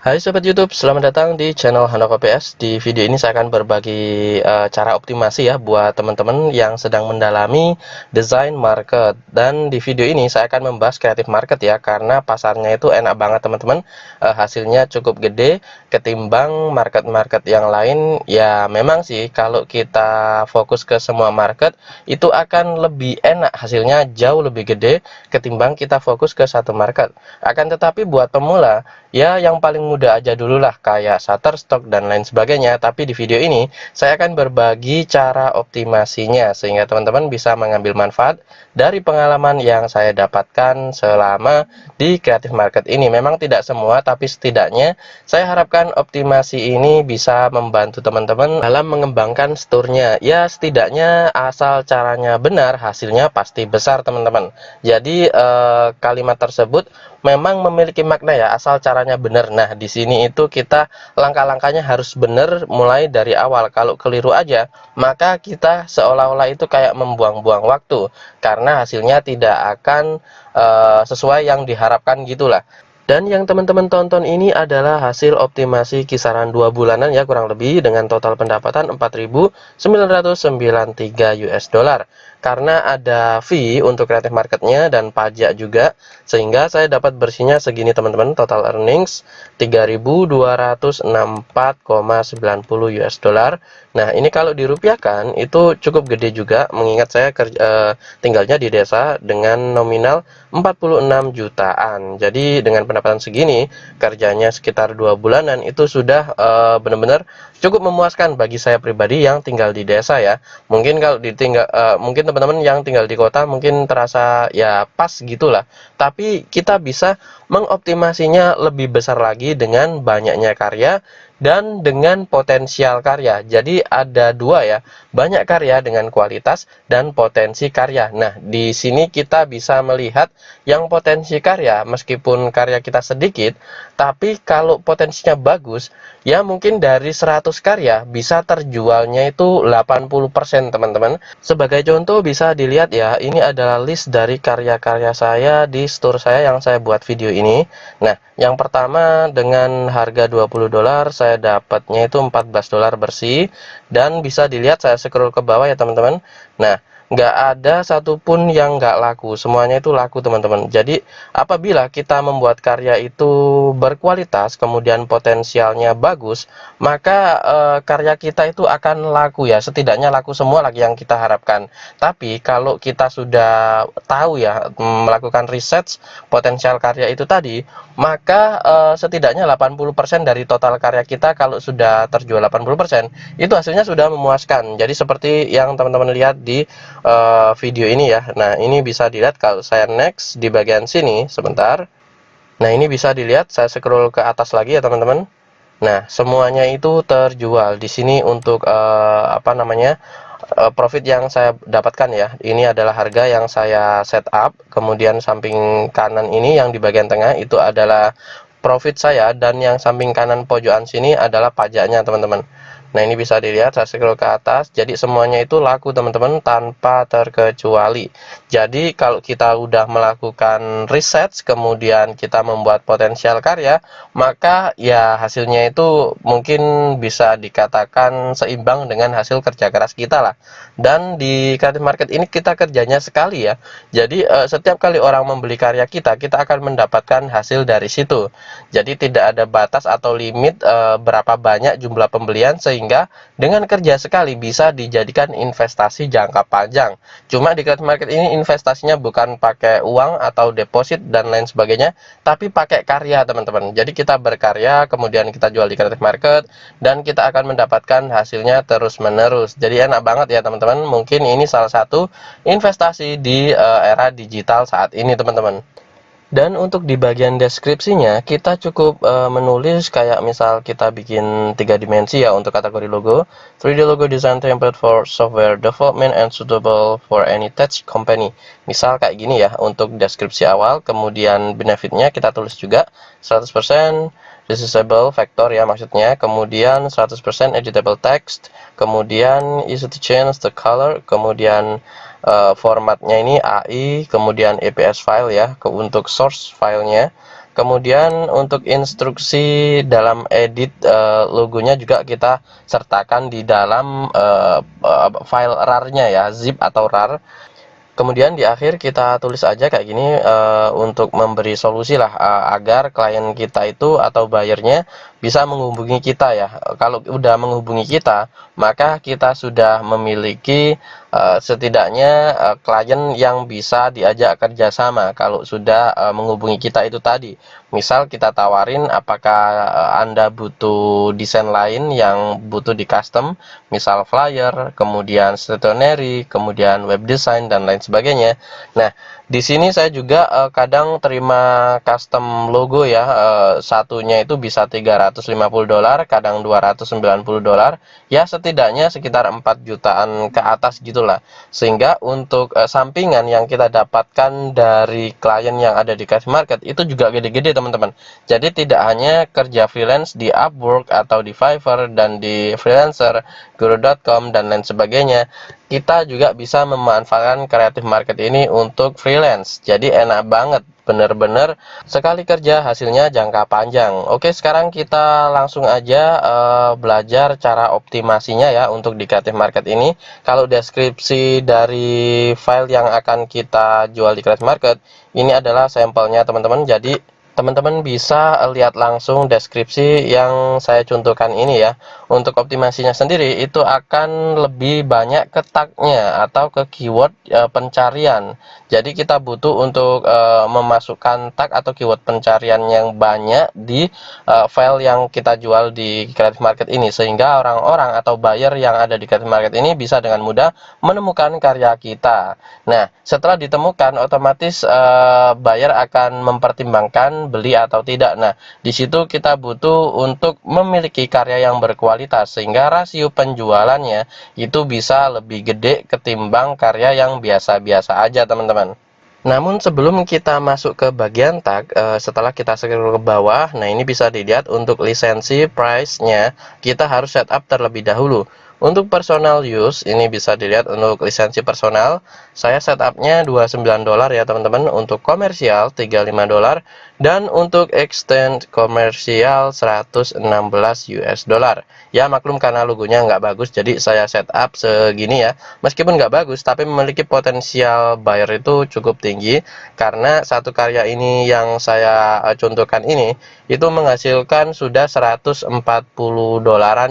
Hai Sobat YouTube, selamat datang di channel Handoko PS. Di video ini saya akan berbagi cara optimasi ya buat teman-teman yang sedang mendalami desain market. Dan di video ini saya akan membahas kreatif market ya, karena pasarnya itu enak banget teman-teman. Hasilnya cukup gede ketimbang market-market yang lain. Ya memang sih kalau kita fokus ke semua market itu akan lebih enak, hasilnya jauh lebih gede ketimbang kita fokus ke satu market. Akan tetapi buat pemula ya, yang paling mudah aja dulu lah, kayak Shutterstock dan lain sebagainya. Tapi di video ini saya akan berbagi cara optimasinya sehingga teman-teman bisa mengambil manfaat dari pengalaman yang saya dapatkan selama di creative market ini. Memang tidak semua, tapi setidaknya saya harapkan optimasi ini bisa membantu teman-teman dalam mengembangkan store-nya. Ya, setidaknya asal caranya benar, hasilnya pasti besar teman-teman. Jadi kalimat tersebut memang memiliki makna ya, asal caranya benar. Nah, di sini itu kita langkah-langkahnya harus benar mulai dari awal. Kalau keliru aja, maka kita seolah-olah itu kayak membuang-buang waktu karena hasilnya tidak akan sesuai yang diharapkan gitulah. Dan yang teman-teman tonton ini adalah hasil optimasi kisaran 2 bulanan ya, kurang lebih, dengan total pendapatan 4.993 US dollar. Karena ada fee untuk creative marketnya dan pajak juga, sehingga saya dapat bersihnya segini teman-teman. Total earnings 3.264,90 US dollar. Nah, ini kalau dirupiahkan itu cukup gede juga, mengingat saya tinggalnya di desa dengan nominal 46 jutaan. Jadi dengan pendapatan segini, kerjanya sekitar 2 bulanan itu sudah benar-benar cukup memuaskan bagi saya pribadi yang tinggal di desa ya. Mungkin kalau mungkin teman-teman yang tinggal di kota mungkin terasa ya pas gitulah. Tapi kita bisa mengoptimasinya lebih besar lagi dengan banyaknya karya dan dengan potensial karya. Jadi ada dua ya, banyak karya dengan kualitas dan potensi karya. Nah, di sini kita bisa melihat yang potensi karya, meskipun karya kita sedikit, tapi kalau potensinya bagus, ya mungkin dari 100 karya bisa terjualnya itu 80% teman-teman. Sebagai contoh bisa dilihat ya, ini adalah list dari karya-karya saya di store saya yang saya buat video ini. Nah, yang pertama dengan harga 20 dolar saya dapatnya itu 14 dolar bersih, dan bisa dilihat saya scroll ke bawah ya teman-teman. Nah, nggak ada satupun yang nggak laku, semuanya itu laku teman-teman. Jadi apabila kita membuat karya itu berkualitas kemudian potensialnya bagus, maka karya kita itu akan laku ya, setidaknya laku semua lagi yang kita harapkan. Tapi kalau kita sudah tahu ya, melakukan riset potensial karya itu tadi, maka setidaknya 80% dari total karya kita kalau sudah terjual 80%, itu hasilnya sudah memuaskan. Jadi seperti yang teman-teman lihat di video ini ya. Nah, ini bisa dilihat kalau saya next di bagian sini sebentar. Nah, ini bisa dilihat saya scroll ke atas lagi ya teman-teman. Nah, semuanya itu terjual di sini untuk apa namanya, profit yang saya dapatkan ya. Ini adalah harga yang saya setup. Kemudian samping kanan ini yang di bagian tengah itu adalah profit saya, dan yang samping kanan pojokan sini adalah pajaknya teman-teman. Nah, ini bisa dilihat saya scroll ke atas. Jadi semuanya itu laku teman-teman tanpa terkecuali. Jadi kalau kita udah melakukan riset kemudian kita membuat potensial karya, maka ya hasilnya itu mungkin bisa dikatakan seimbang dengan hasil kerja keras kita lah. Dan di creative market ini kita kerjanya sekali ya. Jadi setiap kali orang membeli karya kita, kita akan mendapatkan hasil dari situ. Jadi tidak ada batas atau limit berapa banyak jumlah pembelian, sehingga dengan kerja sekali bisa dijadikan investasi jangka panjang. Cuma di creative market ini investasinya bukan pakai uang atau deposit dan lain sebagainya, tapi pakai karya teman-teman. Jadi kita berkarya kemudian kita jual di creative market dan kita akan mendapatkan hasilnya terus menerus. Jadi enak banget ya teman-teman. Mungkin ini salah satu investasi di era digital saat ini teman-teman. Dan untuk di bagian deskripsinya kita cukup menulis kayak misal kita bikin 3 dimensi ya untuk kategori logo, 3D logo design template for software development and suitable for any tech company. Misal kayak gini ya untuk deskripsi awal. Kemudian benefitnya kita tulis juga 100% resizable vector ya maksudnya, kemudian 100% editable text, kemudian easy to change the color, kemudian formatnya ini AI, kemudian EPS file ya untuk source filenya. Kemudian untuk instruksi dalam edit logonya juga kita sertakan di dalam file RAR-nya ya, zip atau RAR. Kemudian di akhir kita tulis aja kayak gini untuk memberi solusi lah agar klien kita itu atau buyernya bisa menghubungi kita ya. Kalau udah menghubungi kita, maka kita sudah memiliki setidaknya klien yang bisa diajak kerjasama kalau sudah menghubungi kita itu tadi. Misal kita tawarin apakah Anda butuh desain lain yang butuh di custom, misal flyer, kemudian stationery, kemudian web design dan lain sebagainya. Nah, di sini saya juga kadang terima custom logo ya, satunya itu bisa $350, kadang $290, ya setidaknya sekitar 4 jutaan ke atas gitulah. Sehingga untuk sampingan yang kita dapatkan dari klien yang ada di Creative Market itu juga gede-gede teman-teman. Jadi tidak hanya kerja freelance di Upwork atau di Fiverr dan di Freelancer, Guru.com dan lain sebagainya, kita juga bisa memanfaatkan Creative Market ini untuk freelance. Jadi enak banget, bener-bener sekali kerja hasilnya jangka panjang. Oke, sekarang kita langsung aja belajar cara optimasinya ya untuk di Creative Market ini. Kalau deskripsi dari file yang akan kita jual di Creative Market, ini adalah sampelnya teman-teman. Jadi teman-teman bisa lihat langsung deskripsi yang saya contohkan ini ya. Untuk optimasinya sendiri itu akan lebih banyak ke tagnya atau ke keyword pencarian. Jadi kita butuh untuk memasukkan tag atau keyword pencarian yang banyak di file yang kita jual di Creative Market ini, sehingga orang-orang atau buyer yang ada di Creative Market ini bisa dengan mudah menemukan karya kita. Nah, setelah ditemukan otomatis buyer akan mempertimbangkan beli atau tidak. Nah, di situ kita butuh untuk memiliki karya yang berkualitas sehingga rasio penjualannya itu bisa lebih gede ketimbang karya yang biasa-biasa aja, teman-teman. Namun sebelum kita masuk ke bagian tag, setelah kita scroll ke bawah, nah ini bisa dilihat untuk lisensi price-nya kita harus setup terlebih dahulu. Untuk personal use, ini bisa dilihat untuk lisensi personal, saya setupnya $29 ya teman-teman. Untuk komersial $35 dan untuk extend komersial $116. Ya maklum karena logonya nggak bagus, jadi saya setup segini ya. Meskipun nggak bagus, tapi memiliki potensial buyer itu cukup tinggi karena satu karya ini yang saya contohkan ini itu menghasilkan sudah $140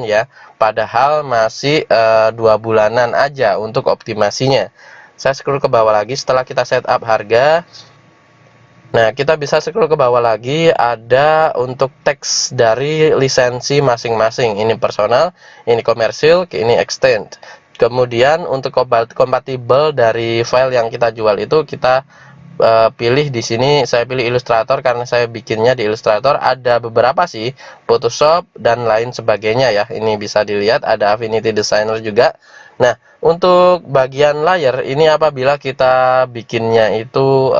ya. Padahal masih 2 bulanan aja untuk optimasinya. Saya scroll ke bawah lagi setelah kita setup harga. Nah, kita bisa scroll ke bawah lagi, ada untuk teks dari lisensi masing-masing. Ini personal, ini komersil, ini extend. Kemudian untuk kompatibel dari file yang kita jual itu kita pilih di sini. Saya pilih Illustrator karena saya bikinnya di Illustrator. Ada beberapa sih, Photoshop dan lain sebagainya ya. Ini bisa dilihat ada Affinity Designer juga. Nah, untuk bagian layer ini apabila kita bikinnya itu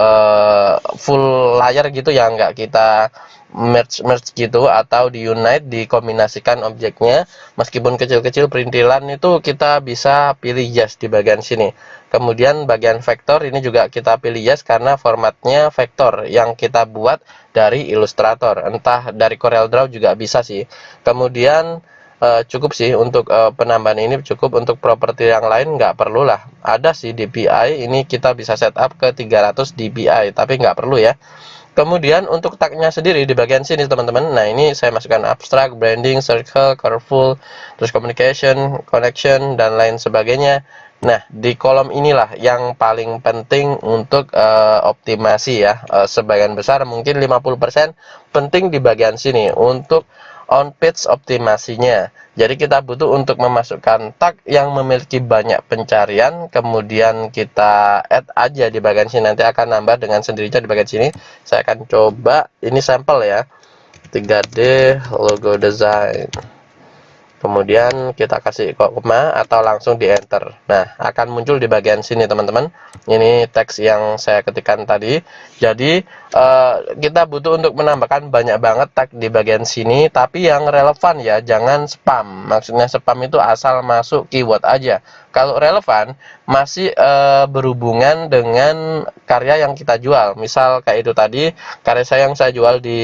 full layer gitu ya, nggak kita merge gitu atau di unite, dikombinasikan objeknya, meskipun kecil-kecil perintilan itu kita bisa pilih yes di bagian sini. Kemudian bagian vektor ini juga kita pilih yes karena formatnya vektor yang kita buat dari Illustrator, entah dari CorelDRAW juga bisa sih. Kemudian cukup sih untuk penambahan ini, cukup. Untuk properti yang lain nggak perlu lah. Ada sih DPI, ini kita bisa setup ke 300 DPI tapi nggak perlu ya. Kemudian untuk tagnya sendiri di bagian sini teman-teman, nah ini saya masukkan abstract, branding, circle, curveful, terus communication, connection dan lain sebagainya. Nah, di kolom inilah yang paling penting untuk optimasi ya. Sebagian besar mungkin 50% penting di bagian sini untuk on page optimasinya. Jadi kita butuh untuk memasukkan tag yang memiliki banyak pencarian, kemudian kita add aja di bagian sini, nanti akan nambah dengan sendirinya di bagian sini. Saya akan coba, ini sampel ya, 3D logo design. Kemudian kita kasih koma atau langsung di enter. Nah, akan muncul di bagian sini teman-teman. Ini teks yang saya ketikkan tadi. Jadi kita butuh untuk menambahkan banyak banget tag di bagian sini, tapi yang relevan ya, jangan spam. Maksudnya spam itu asal masuk keyword aja, Kalau relevan masih berhubungan dengan karya yang kita jual. Misal kayak itu tadi, karya saya yang saya jual di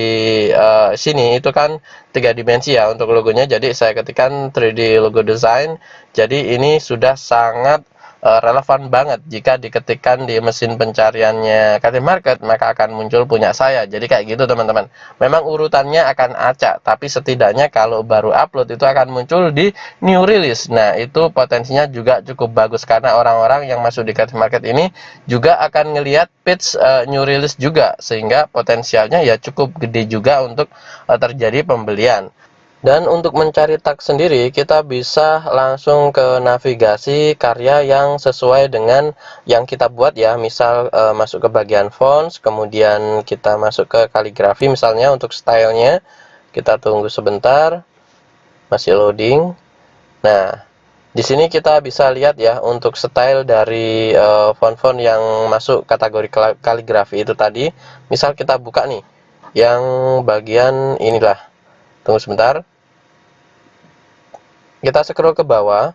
sini itu kan 3 dimensi ya untuk logonya. Jadi saya ketikkan 3D logo design. Jadi ini sudah sangat relevan banget jika diketikkan di mesin pencariannya Creative Market, maka akan muncul punya saya. Jadi kayak gitu teman-teman. Memang urutannya akan acak, tapi setidaknya kalau baru upload itu akan muncul di new release. Nah, itu potensinya juga cukup bagus karena orang-orang yang masuk di Creative Market ini juga akan ngelihat page new release juga, sehingga potensialnya ya cukup gede juga untuk terjadi pembelian. Dan untuk mencari tag sendiri, kita bisa langsung ke navigasi karya yang sesuai dengan yang kita buat ya. Misal masuk ke bagian fonts, kemudian kita masuk ke kaligrafi misalnya untuk stylenya. Kita tunggu sebentar, masih loading. Nah, di sini kita bisa lihat ya untuk style dari font-font yang masuk kategori kaligrafi itu tadi. Misal kita buka nih, yang bagian inilah. Tunggu sebentar. Kita scroll ke bawah,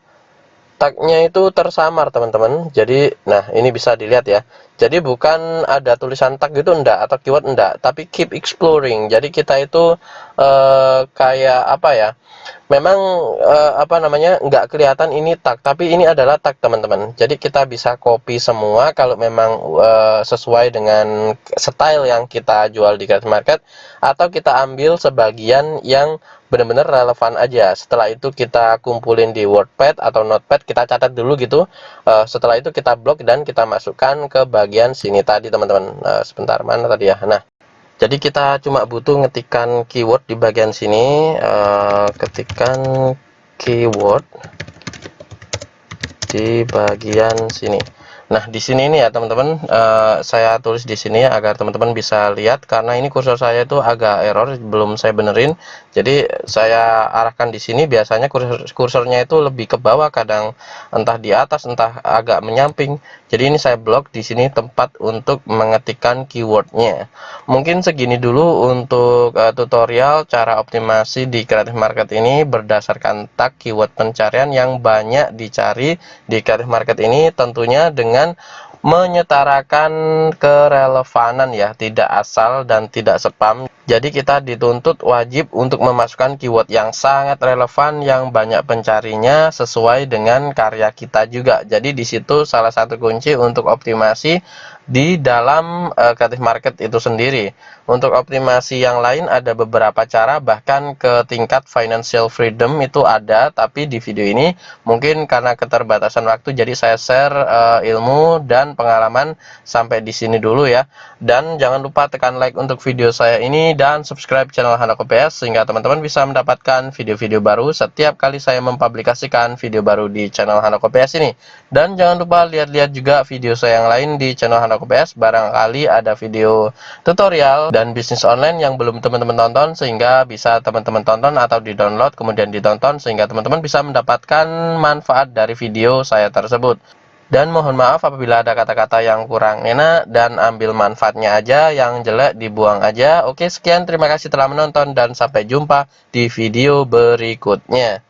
tagnya itu tersamar teman-teman. Jadi nah ini bisa dilihat ya, jadi bukan ada tulisan tag gitu enggak, atau keyword enggak, tapi keep exploring. Jadi kita itu kayak apa ya, memang apa namanya, nggak kelihatan ini tag, tapi ini adalah tag teman-teman. Jadi kita bisa copy semua kalau memang sesuai dengan style yang kita jual di Creative Market, atau kita ambil sebagian yang benar-benar relevan aja. Setelah itu kita kumpulin di WordPad atau Notepad, kita catat dulu gitu. Setelah itu kita blok dan kita masukkan ke bagian sini tadi teman-teman. Sebentar, mana tadi ya. Nah, jadi kita cuma butuh ngetikkan keyword di bagian sini, ketikkan keyword di bagian sini. Nah, di sini ini ya teman-teman, saya tulis di sini ya, agar teman-teman bisa lihat, karena ini kursor saya itu agak error, belum saya benerin. Jadi saya arahkan di sini, biasanya kursornya itu lebih ke bawah, kadang entah di atas, entah agak menyamping. Jadi ini saya blok di sini tempat untuk mengetikkan keywordnya. Mungkin segini dulu untuk tutorial cara optimasi di Creative Market ini berdasarkan tag keyword pencarian yang banyak dicari di Creative Market ini, tentunya dengan menyetarakan kerelevanan ya, tidak asal dan tidak spam. Jadi kita dituntut wajib untuk memasukkan keyword yang sangat relevan, yang banyak pencarinya, sesuai dengan karya kita juga. Jadi di situ salah satu kunci untuk optimasi di dalam Creative Market itu sendiri. Untuk optimasi yang lain ada beberapa cara, bahkan ke tingkat financial freedom itu ada, tapi di video ini mungkin karena keterbatasan waktu, jadi saya share ilmu dan pengalaman sampai di sini dulu ya. Dan jangan lupa tekan like untuk video saya ini dan subscribe channel Handoko PS, sehingga teman-teman bisa mendapatkan video-video baru setiap kali saya mempublikasikan video baru di channel Handoko PS ini. Dan jangan lupa lihat-lihat juga video saya yang lain di channel Handoko PS, barangkali ada video tutorial dan bisnis online yang belum teman-teman tonton, sehingga bisa teman-teman tonton atau di-download kemudian ditonton, sehingga teman-teman bisa mendapatkan manfaat dari video saya tersebut. Dan mohon maaf apabila ada kata-kata yang kurang enak, dan ambil manfaatnya aja, yang jelek dibuang aja. Oke, sekian, terima kasih telah menonton dan sampai jumpa di video berikutnya.